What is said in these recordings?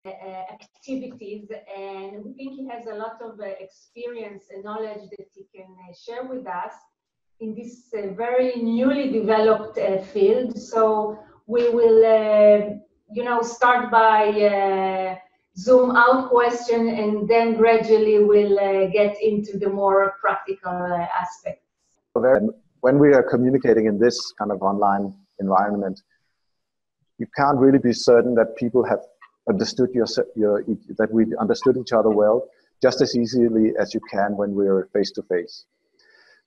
activities, and we think he has a lot of experience and knowledge that he can share with us in this very newly developed field. So we will, start by zoom out question, and then gradually we'll get into the more practical aspects. When we are communicating in this kind of online environment, you can't really be certain that people have understood that we understood each other well, just as easily as you can when we're face to face.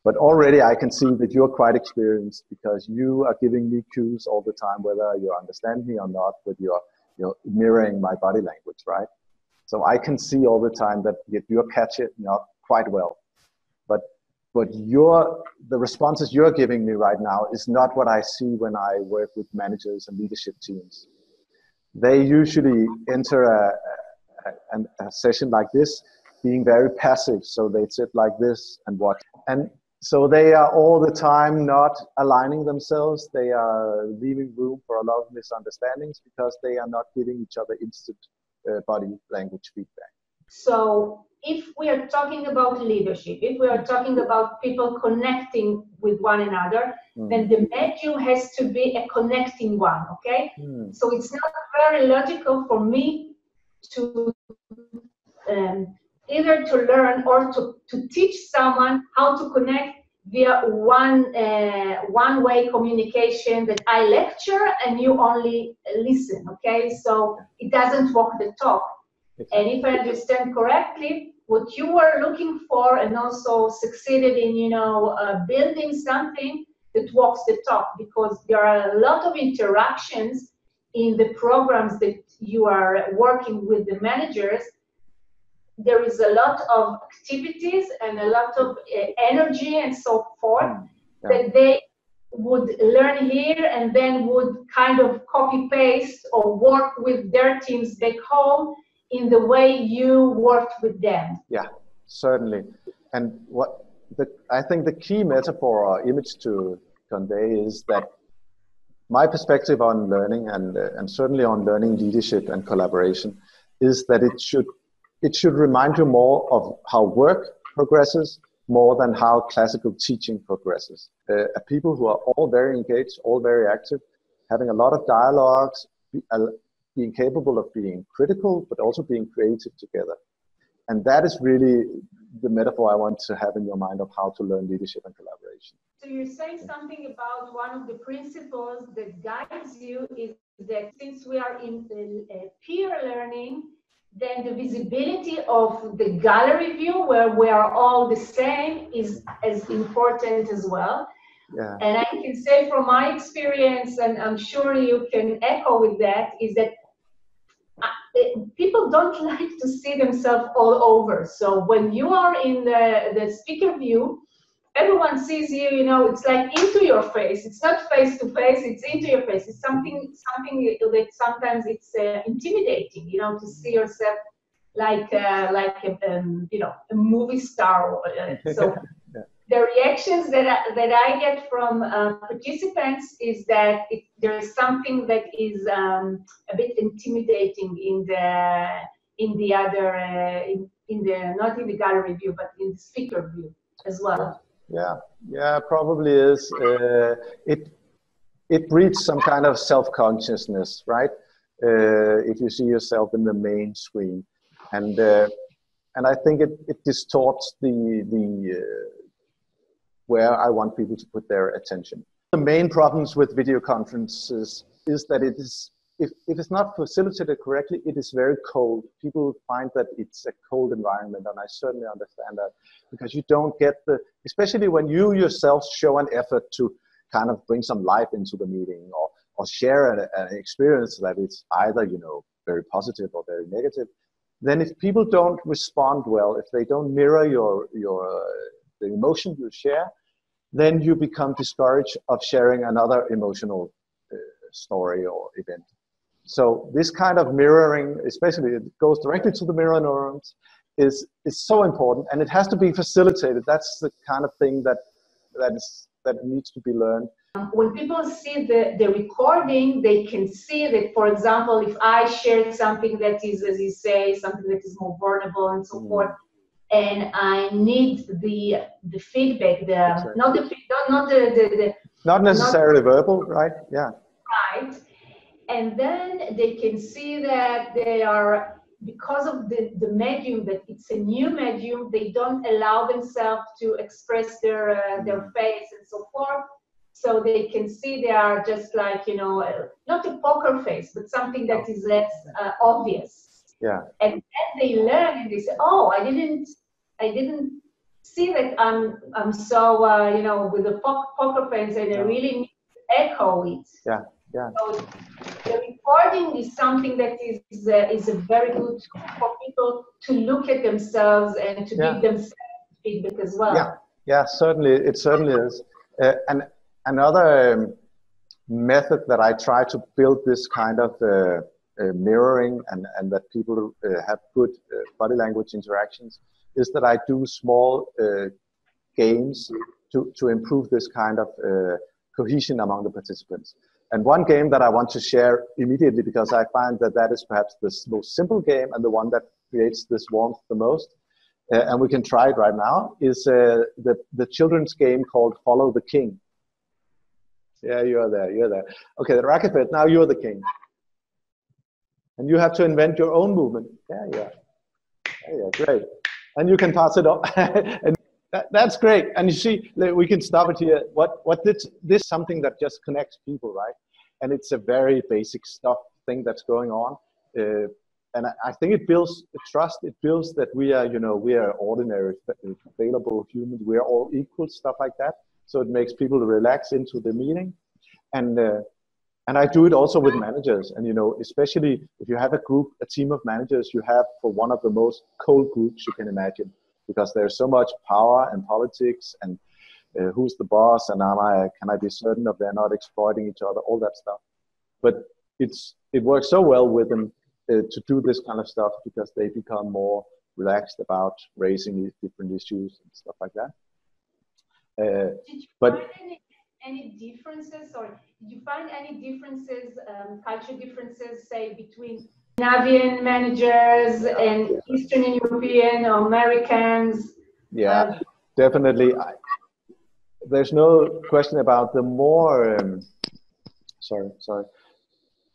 But already I can see that you're quite experienced, because you are giving me cues all the time, whether you understand me or not, with your mirroring my body language, right? So I can see all the time that you're catching up quite well. But the responses you're giving me right now is not what I see when I work with managers and leadership teams. They usually enter a session like this being very passive, so they sit like this and watch. And so they are all the time not aligning themselves. They are leaving room for a lot of misunderstandings because they are not giving each other instant body language feedback. So if we are talking about leadership, if we are talking about people connecting with one another, then the medium has to be a connecting one, okay? So it's not very logical for me to either to learn or to teach someone how to connect via one-way communication, that I lecture and you only listen, okay? So it doesn't walk the talk. And if I understand correctly, what you were looking for and also succeeded in, building something that walks the talk, because there are a lot of interactions in the programs that you are working with the managers. There is a lot of activities and a lot of energy and so forth that they would learn here and then would kind of copy paste or work with their teams back home in the way you worked with them. Yeah, certainly. And I think the key metaphor or image to convey is that my perspective on learning and certainly on learning leadership and collaboration is that it should remind you more of how work progresses more than how classical teaching progresses. People who are all very engaged, all very active, having a lot of dialogues, being capable of being critical, but also being creative together. And that is really the metaphor I want to have in your mind of how to learn leadership and collaboration. So you're saying something about one of the principles that guides you is that since we are in peer learning, then the visibility of the gallery view, where we are all the same, is as important as well. Yeah. And I can say from my experience, and I'm sure you can echo with that, is that people don't like to see themselves all over. So when you are in the speaker view, everyone sees you, it's like into your face. It's not face to face, it's into your face. It's something that sometimes it's intimidating, to see yourself like a movie star. So the reactions that I get from participants is that there is something that is a bit intimidating in the not in the gallery view, but in the speaker view as well. Yeah, probably is. It breeds some kind of self-consciousness, right? If you see yourself in the main screen, and I think it distorts the where I want people to put their attention. The main problems with video conferences is that it is, if it's not facilitated correctly, it is very cold. People find that it's a cold environment, and I certainly understand that, because you don't get especially when you yourself show an effort to kind of bring some life into the meeting or share an experience that is either, very positive or very negative. Then if people don't respond well, if they don't mirror the emotion you share, then you become discouraged of sharing another emotional story or event. So this kind of mirroring, especially it goes directly to the mirror neurons, is so important, and it has to be facilitated. That's the kind of thing that needs to be learned. when people see the recording, they can see that, for example, if I shared something that is, as you say, something that is more vulnerable and so forth, and I need the feedback, Exactly. not necessarily verbal, right? Yeah. Right. And then they can see that they are, because of the medium, that it's a new medium, they don't allow themselves to express their face and so forth. So they can see they are just like, you know, not a poker face, but something that is less obvious. Yeah. And then they learn and they say, oh, I didn't see that I'm so, you know, with the poker face, and I really need to echo it. Yeah. Yeah. So the recording is something that is a very good for people to look at themselves and to give themselves feedback as well. Yeah, yeah, certainly, it certainly is. And another method that I try to build this kind of mirroring and that people have good body language interactions is that I do small games to improve this kind of cohesion among the participants. And one game that I want to share immediately, because I find that that is perhaps the most simple game and the one that creates this warmth the most, and we can try it right now, is the children's game called Follow the King. Yeah, you're there, you're there. Okay, the racket, now you're the king. And you have to invent your own movement. Yeah, yeah. Yeah, great. And you can pass it on. And that's great. And you see, we can stop it here. This is something that just connects people, right? And it's a very basic thing that's going on. And I think it builds trust. It builds that we are, you know, we are ordinary, available humans. We are all equal, stuff like that. So it makes people relax into the meeting. And I do it also with managers. And, you know, especially if you have a team of managers, you have for one of the most cold groups you can imagine, because there's so much power and politics and who's the boss, and can I be certain of they're not exploiting each other, all that stuff. But it works so well with them to do this kind of stuff, because they become more relaxed about raising different issues and stuff like that. Did you find any differences, or did you find any differences, cultural differences, say, between Scandinavian managers and Eastern European or Americans? Yeah, definitely. There's no question about the more,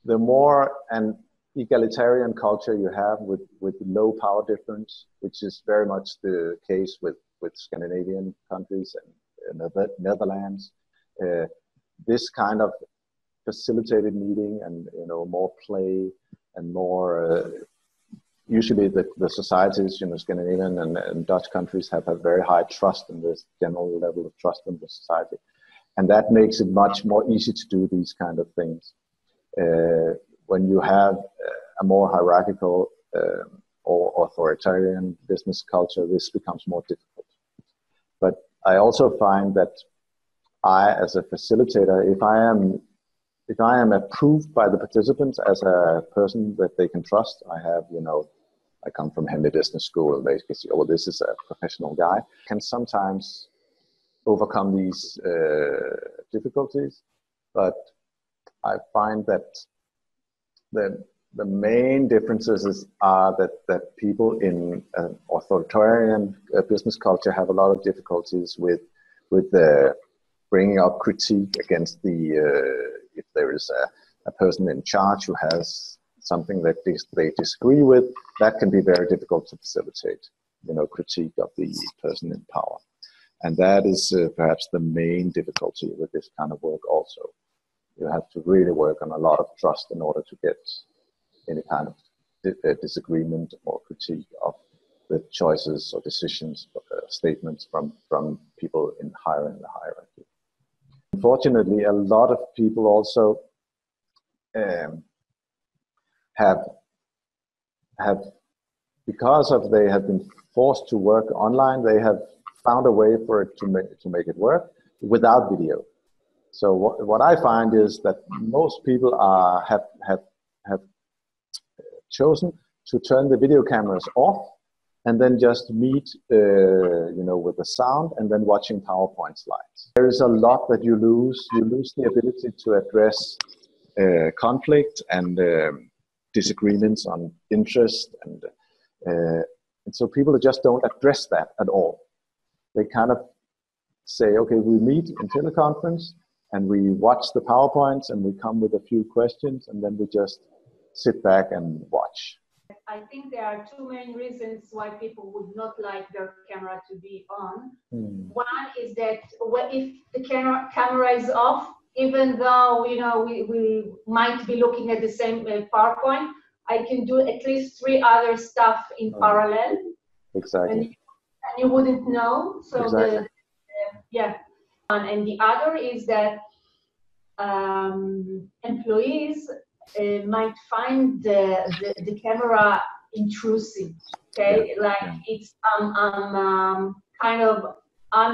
the more an egalitarian culture you have with low power difference, which is very much the case with Scandinavian countries and Netherlands. This kind of facilitated meeting and, you know, more play and more, usually the societies, you know, Scandinavian and Dutch countries have a very high trust in this general level of trust in the society. And that makes it much more easy to do these kind of things. When you have a more hierarchical or authoritarian business culture, this becomes more difficult. But I also find that I, as a facilitator, if I am approved by the participants as a person that they can trust, I have, you know, I come from Henley Business School, they can see, oh, this is a professional guy, can sometimes overcome these difficulties. But I find that the main differences are that people in an authoritarian business culture have a lot of difficulties with bringing up critique against if there is a person in charge who has something that they disagree with, that can be very difficult to facilitate, you know, critique of the person in power. And that is perhaps the main difficulty with this kind of work also. You have to really work on a lot of trust in order to get any kind of disagreement or critique of the choices or decisions, statements from people higher in the hierarchy. Unfortunately, a lot of people also have because of they have been forced to work online, they have found a way for it to make it work without video. So what I find is that most people have chosen to turn the video cameras off and then just meet, with the sound, and then watching PowerPoint slides. There is a lot that you lose. You lose the ability to address conflict and disagreements on interest, and so people just don't address that at all. They kind of say, okay, we meet in teleconference, and we watch the PowerPoints, and we come with a few questions, and then we just sit back and watch. I think there are two main reasons why people would not like their camera to be on. One is that if the camera is off, even though we might be looking at the same PowerPoint, I can do at least 3 other stuff in parallel. Exactly. And you wouldn't know. So exactly. And the other is that employees might find the camera intrusive. Okay, it's I'm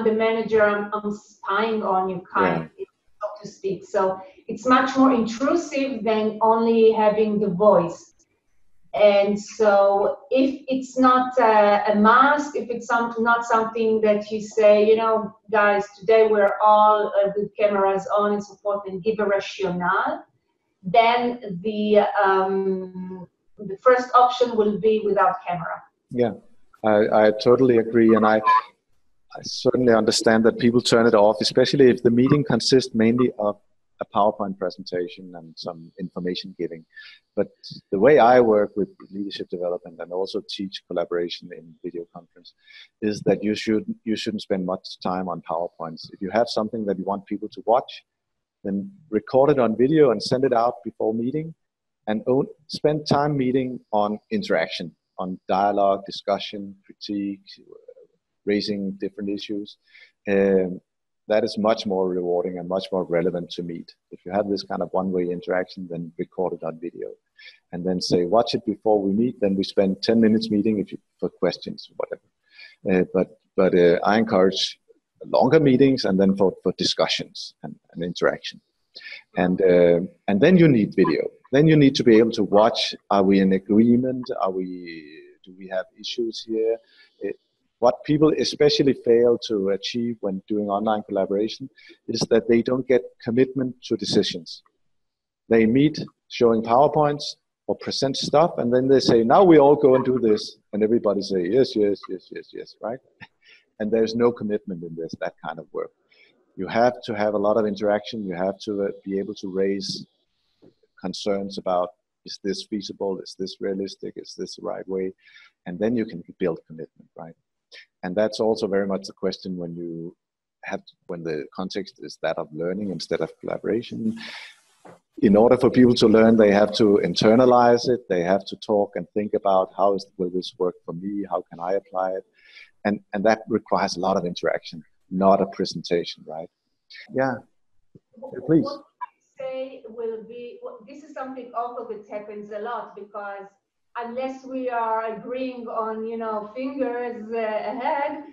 the manager. I'm spying on you, so to speak. So it's much more intrusive than only having the voice. And so if it's not a must, if it's not something that you say, guys, today we're all with cameras on and so forth, and give a rationale, then the first option will be without camera. Yeah, I totally agree. And I certainly understand that people turn it off, especially if the meeting consists mainly of a PowerPoint presentation and some information giving. But the way I work with leadership development and also teach collaboration in video conference is that you shouldn't spend much time on PowerPoints. If you have something that you want people to watch, then record it on video and send it out before meeting, and spend time meeting on interaction, on dialogue, discussion, critique, raising different issues. That is much more rewarding and much more relevant to meet. If you have this kind of one-way interaction, then record it on video. And then say, watch it before we meet, then we spend 10 minutes meeting for questions, whatever. But I encourage longer meetings and then for discussions and interaction. And then you need video. Then you need to be able to watch, are we in agreement? Do we have issues here? What people especially fail to achieve when doing online collaboration is that they don't get commitment to decisions. They meet showing PowerPoints or present stuff, and then they say, now we all go and do this. And everybody say, yes, yes, yes, yes, yes, right? And there's no commitment in that kind of work. You have to have a lot of interaction. You have to be able to raise concerns about, is this feasible? Is this realistic? Is this the right way? And then you can build commitment, right? And that's also very much the question when the context is that of learning instead of collaboration. In order for people to learn, they have to internalize it. They have to talk and think about will this work for me? How can I apply it? And that requires a lot of interaction, not a presentation, right? Yeah, please. What I say will be, this is something also that happens a lot, because unless we are agreeing on, fingers ahead,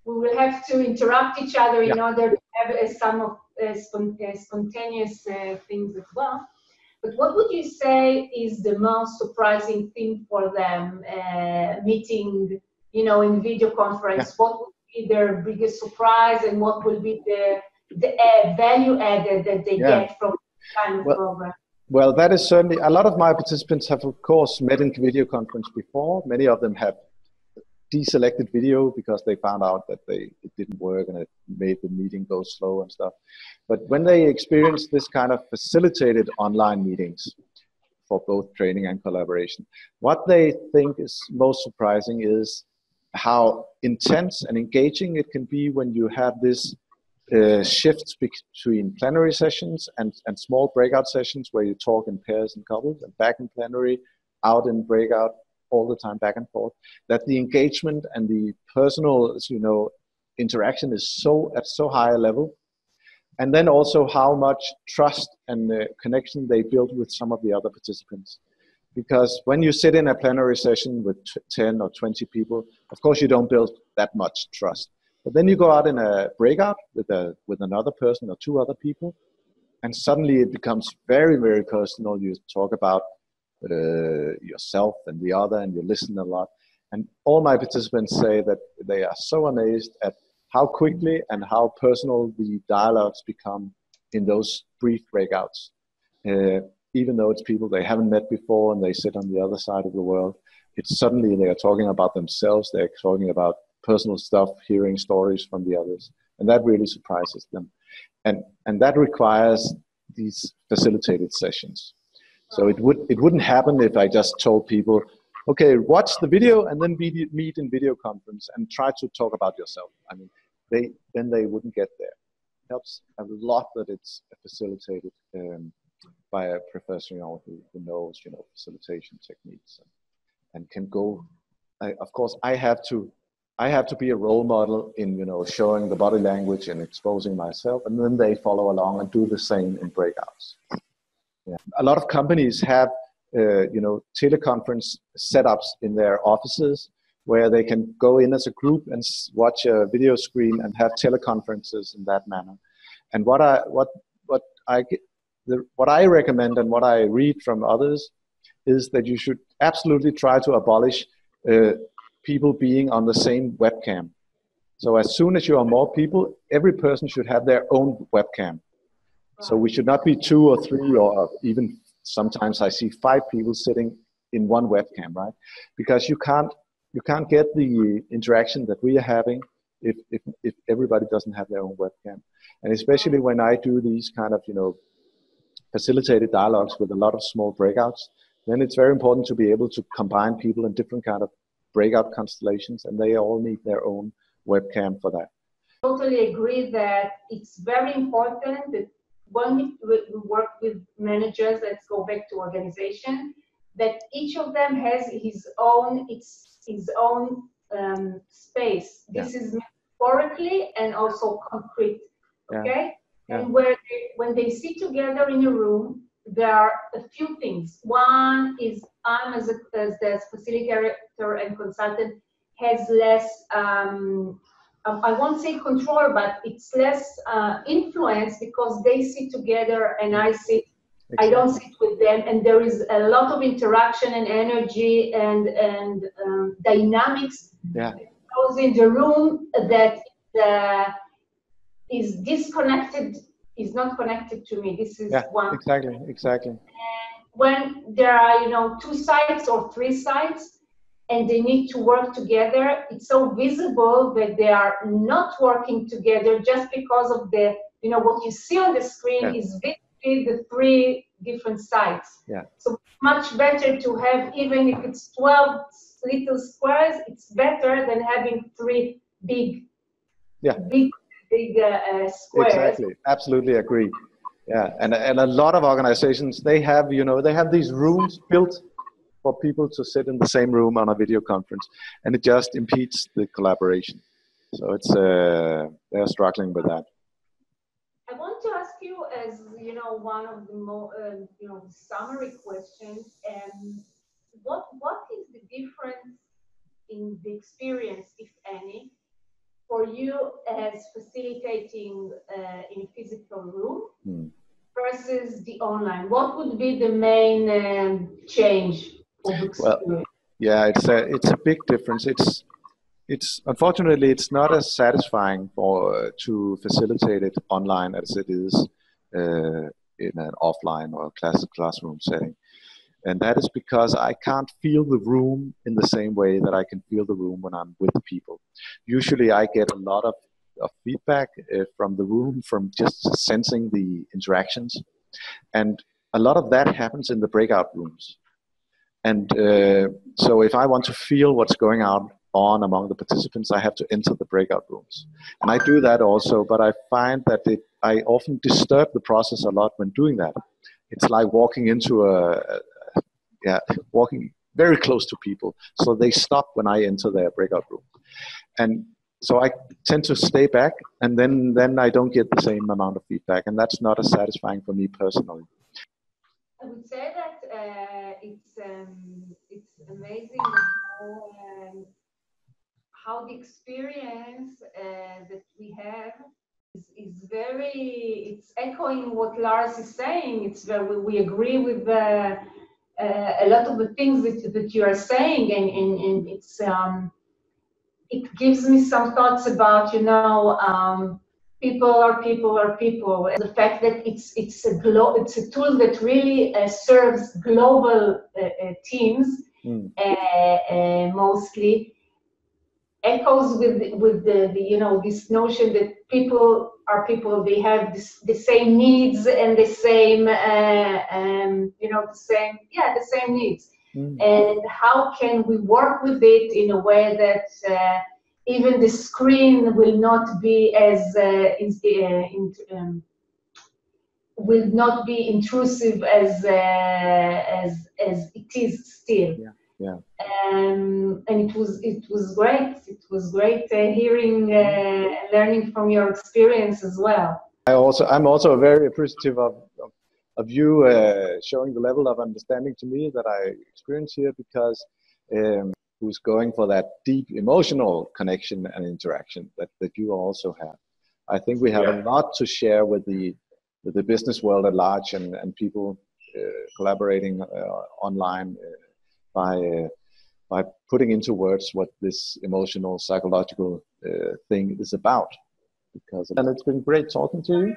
we will have to interrupt each other in order to have some of spontaneous things as well. But what would you say is the most surprising thing for them meeting, in video conference? Yeah. What would be their biggest surprise, and what will be the value added that they get from this kind of program? Well, that is certainly, a lot of my participants have, of course, met in video conference before. Many of them have deselected video because they found out that it didn't work and it made the meeting go slow and stuff. But when they experience this kind of facilitated online meetings for both training and collaboration, what they think is most surprising is how intense and engaging it can be when you have this shifts between plenary sessions and small breakout sessions where you talk in pairs and couples, and back in plenary, out in breakout, all the time back and forth. That the engagement and the personal, interaction is at so high a level. And then also how much trust and connection they build with some of the other participants. Because when you sit in a plenary session with 10 or 20 people, of course you don't build that much trust. But then you go out in a breakout with another person or 2 other people, and suddenly it becomes very, very personal. You talk about yourself and the other, and you listen a lot. And all my participants say that they are so amazed at how quickly and how personal the dialogues become in those brief breakouts. Even though it's people they haven't met before and they sit on the other side of the world, it's suddenly they are talking about themselves, they're talking about personal stuff, hearing stories from the others, and that really surprises them. And that requires these facilitated sessions. So it wouldn't happen if I just told people, okay, watch the video and then meet in video conference and try to talk about yourself. I mean, then they wouldn't get there. It helps a lot that it's facilitated by a professional who knows, facilitation techniques and can go. Of course, I have to be a role model in, showing the body language and exposing myself, and then they follow along and do the same in breakouts. Yeah. A lot of companies have, teleconference setups in their offices where they can go in as a group and watch a video screen and have teleconferences in that manner. And what I recommend and what I read from others is that you should absolutely try to abolish people being on the same webcam. So as soon as you are more people, every person should have their own webcam. So we should not be 2 or 3 or even sometimes I see 5 people sitting in one webcam, right? Because you can't get the interaction that we are having if everybody doesn't have their own webcam. And especially when I do these kind of, facilitated dialogues with a lot of small breakouts, then it's very important to be able to combine people in different kind of breakout constellations, and they all need their own webcam for that. Totally agree that it's very important that when we work with managers, let's go back to organization, that each of them has his own space. This is metaphorically and also concrete. Okay. Yeah. And when they sit together in a room, there are a few things. One is I'm as the facilitator and consultant has less, I won't say control, but it's less influence because they sit together and I don't sit with them, and there is a lot of interaction and energy and dynamics that goes in the room that is disconnected, is not connected to me. This is one. Exactly. And when there are, 2 sides or 3 sides, and they need to work together, it's so visible that they are not working together just because of the, what you see on the screen is basically the 3 different sides. Yeah. So much better to have, even if it's 12 little squares, it's better than having 3 big squares. Exactly, absolutely agree. Yeah, and a lot of organizations, they have these rooms built for people to sit in the same room on a video conference, and it just impedes the collaboration. So it's they're struggling with that. I want to ask you, as one of the more summary questions, what is the difference in the experience, if any, for you as facilitating in a physical room versus the online? What would be the main change of experience? Well, yeah, it's a big difference. It's unfortunately it's not as satisfying to facilitate it online as it is in an offline or classroom setting. And that is because I can't feel the room in the same way that I can feel the room when I'm with people. Usually I get a lot of feedback from the room, from just sensing the interactions. And a lot of that happens in the breakout rooms. And so if I want to feel what's going on among the participants, I have to enter the breakout rooms. And I do that also, but I find that I often disturb the process a lot when doing that. It's like walking into walking very close to people. So they stop when I enter their breakout room. And so I tend to stay back, and then I don't get the same amount of feedback, and that's not as satisfying for me personally. I would say that it's amazing how the experience that we have is very, it's echoing what Lars is saying. We agree with a lot of the things that you are saying, and it's it gives me some thoughts about, you know, people are people are people, and the fact that it's a tool that really serves global teams mostly, echoes with the you know, this notion that people are people. They have the same needs and the same you know, the same needs. And how can we work with it in a way that even the screen will not be as will not be intrusive as it is still. Yeah. And it was great. It was great hearing and learning from your experience as well. I'm also very appreciative of you showing the level of understanding to me that I experience here, because who's going for that deep emotional connection and interaction that you also have. I think we have a lot to share with the business world at large, and people collaborating online by putting into words what this emotional psychological thing is about. And it's been great talking to you.